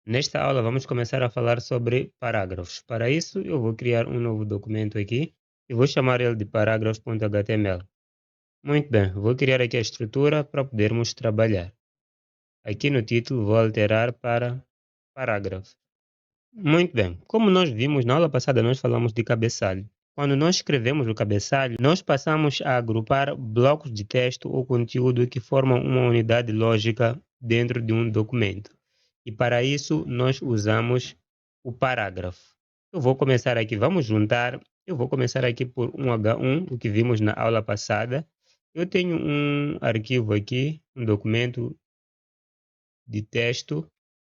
Nesta aula vamos começar a falar sobre parágrafos. Para isso, eu vou criar um novo documento aqui e vou chamar ele de parágrafos.html. Muito bem, vou criar aqui a estrutura para podermos trabalhar. Aqui no título vou alterar para parágrafo. Muito bem, como nós vimos na aula passada, nós falamos de cabeçalho. Quando nós escrevemos o cabeçalho, nós passamos a agrupar blocos de texto ou conteúdo que formam uma unidade lógica dentro de um documento. E para isso nós usamos o parágrafo. Eu vou começar aqui, vamos juntar. Eu vou começar aqui por um H1, o que vimos na aula passada. Eu tenho um arquivo aqui, um documento de texto.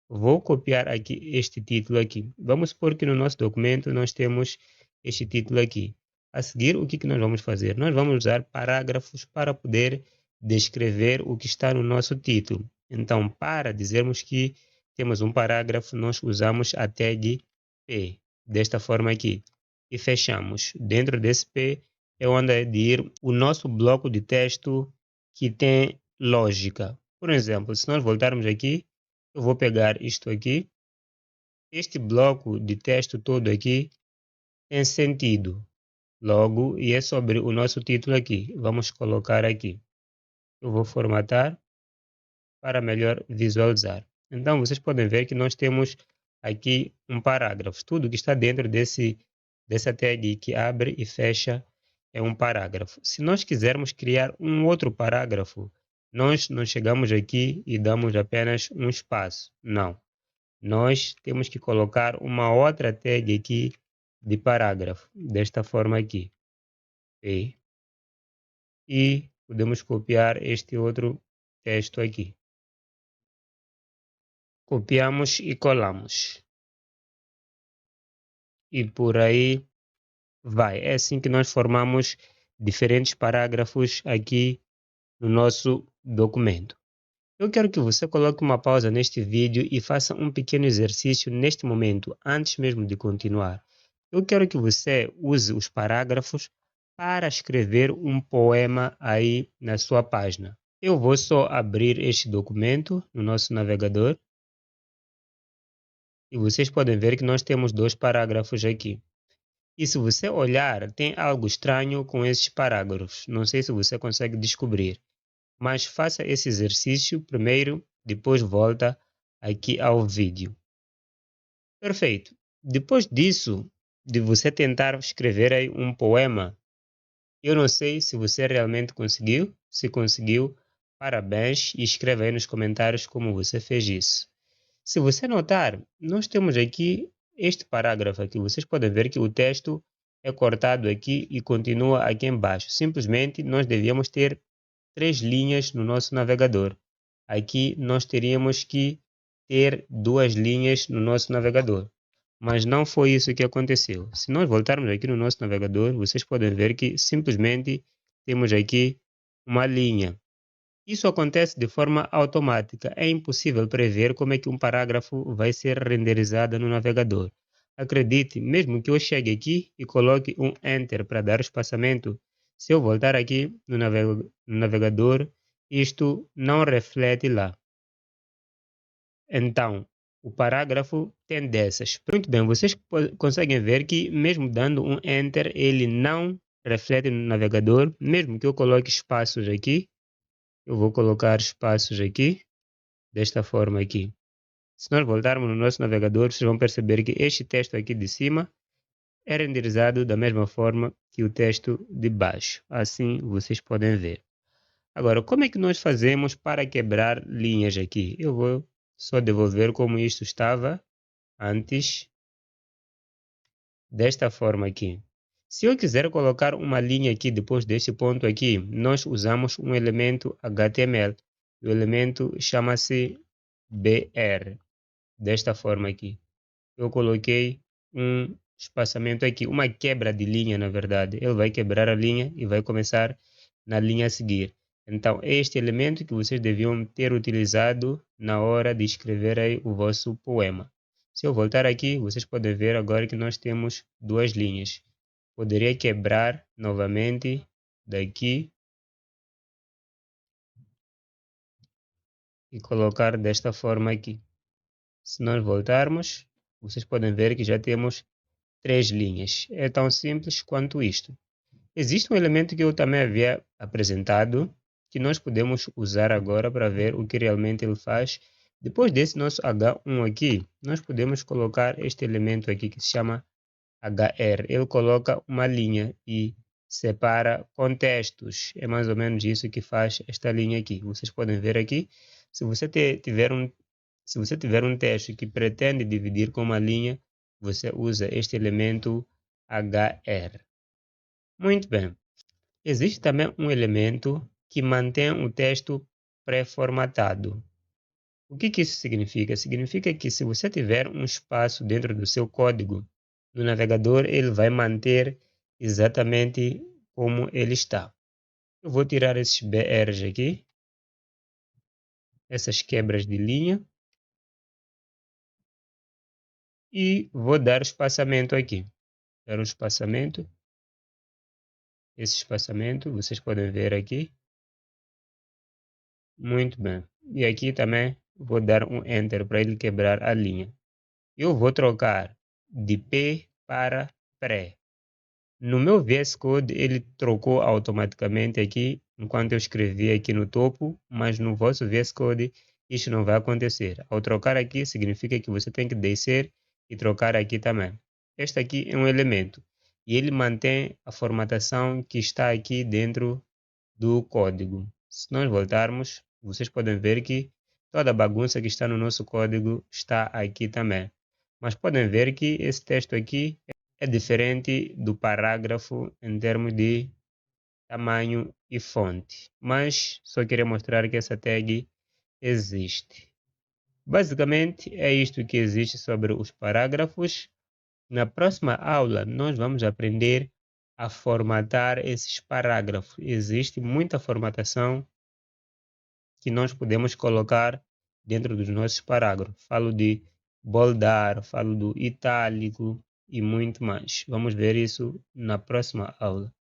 Vou copiar aqui este título aqui. Vamos supor que no nosso documento nós temos este título aqui. A seguir, o que nós vamos fazer? Nós vamos usar parágrafos para poder descrever o que está no nosso título. Então, para dizermos que temos um parágrafo, nós usamos a tag P, desta forma aqui. E fechamos. Dentro desse P é onde é de ir o nosso bloco de texto que tem lógica. Por exemplo, se nós voltarmos aqui, eu vou pegar isto aqui. Este bloco de texto todo aqui tem sentido. Logo, e é sobre o nosso título aqui. Vamos colocar aqui. Eu vou formatar para melhor visualizar. Então, vocês podem ver que nós temos aqui um parágrafo. Tudo que está dentro dessa tag que abre e fecha é um parágrafo. Se nós quisermos criar um outro parágrafo, nós não chegamos aqui e damos apenas um espaço. Não. Nós temos que colocar uma outra tag aqui de parágrafo, desta forma aqui. Ok? E podemos copiar este outro texto aqui. Copiamos e colamos. E por aí vai. É assim que nós formamos diferentes parágrafos aqui no nosso documento. Eu quero que você coloque uma pausa neste vídeo e faça um pequeno exercício neste momento, antes mesmo de continuar. Eu quero que você use os parágrafos para escrever um poema aí na sua página. Eu vou só abrir este documento no nosso navegador e vocês podem ver que nós temos dois parágrafos aqui. E se você olhar, tem algo estranho com esses parágrafos. Não sei se você consegue descobrir. Mas faça esse exercício primeiro, depois volta aqui ao vídeo. Perfeito. Depois disso, de você tentar escrever aí um poema, eu não sei se você realmente conseguiu. Se conseguiu, parabéns e escreva aí nos comentários como você fez isso. Se você notar, nós temos aqui este parágrafo aqui. Vocês podem ver que o texto é cortado aqui e continua aqui embaixo. Simplesmente nós devíamos ter 3 linhas no nosso navegador. Aqui nós teríamos que ter 2 linhas no nosso navegador. Mas não foi isso que aconteceu. Se nós voltarmos aqui no nosso navegador, vocês podem ver que simplesmente temos aqui uma linha. Isso acontece de forma automática. É impossível prever como é que um parágrafo vai ser renderizado no navegador. Acredite, mesmo que eu chegue aqui e coloque um Enter para dar espaçamento, se eu voltar aqui no navegador, isto não reflete lá. Então, o parágrafo tem dessas. Muito bem, vocês conseguem ver que mesmo dando um Enter, ele não reflete no navegador, mesmo que eu coloque espaços aqui. Eu vou colocar espaços aqui, desta forma aqui. Se nós voltarmos no nosso navegador, vocês vão perceber que este texto aqui de cima é renderizado da mesma forma que o texto de baixo. Assim vocês podem ver. Agora, como é que nós fazemos para quebrar linhas aqui? Eu vou só devolver como isto estava antes, desta forma aqui. Se eu quiser colocar uma linha aqui depois deste ponto aqui, nós usamos um elemento HTML. O elemento chama-se BR, desta forma aqui. Eu coloquei um espaçamento aqui, uma quebra de linha, na verdade. Ele vai quebrar a linha e vai começar na linha a seguir. Então, é este elemento que vocês deviam ter utilizado na hora de escrever aí o vosso poema. Se eu voltar aqui, vocês podem ver agora que nós temos 2 linhas. Poderia quebrar novamente daqui e colocar desta forma aqui. Se nós voltarmos, vocês podem ver que já temos 3 linhas. É tão simples quanto isto. Existe um elemento que eu também havia apresentado, que nós podemos usar agora para ver o que realmente ele faz. Depois desse nosso H1 aqui, nós podemos colocar este elemento aqui que se chama HR. Ele coloca uma linha e separa contextos. É mais ou menos isso que faz esta linha aqui. Vocês podem ver aqui. Se você tiver um texto que pretende dividir com uma linha, você usa este elemento HR. Muito bem. Existe também um elemento que mantém o texto pré-formatado. O que isso significa? Significa que se você tiver um espaço dentro do seu código, no navegador ele vai manter exatamente como ele está. Eu vou tirar esses BRs aqui, essas quebras de linha, e vou dar espaçamento aqui. Dar um espaçamento. Esse espaçamento, vocês podem ver aqui. Muito bem. E aqui também vou dar um Enter para ele quebrar a linha. Eu vou trocar de P para pré. No meu VS Code ele trocou automaticamente aqui, enquanto eu escrevi aqui no topo, mas no vosso VS Code isso não vai acontecer. Ao trocar aqui significa que você tem que descer e trocar aqui também. Este aqui é um elemento e ele mantém a formatação que está aqui dentro do código. Se nós voltarmos, vocês podem ver que toda a bagunça que está no nosso código está aqui também. Mas podem ver que esse texto aqui é diferente do parágrafo em termos de tamanho e fonte. Mas só queria mostrar que essa tag existe. Basicamente é isto que existe sobre os parágrafos. Na próxima aula nós vamos aprender a formatar esses parágrafos. Existe muita formatação que nós podemos colocar dentro dos nossos parágrafos. Falo de boldar, falo do itálico e muito mais. Vamos ver isso na próxima aula.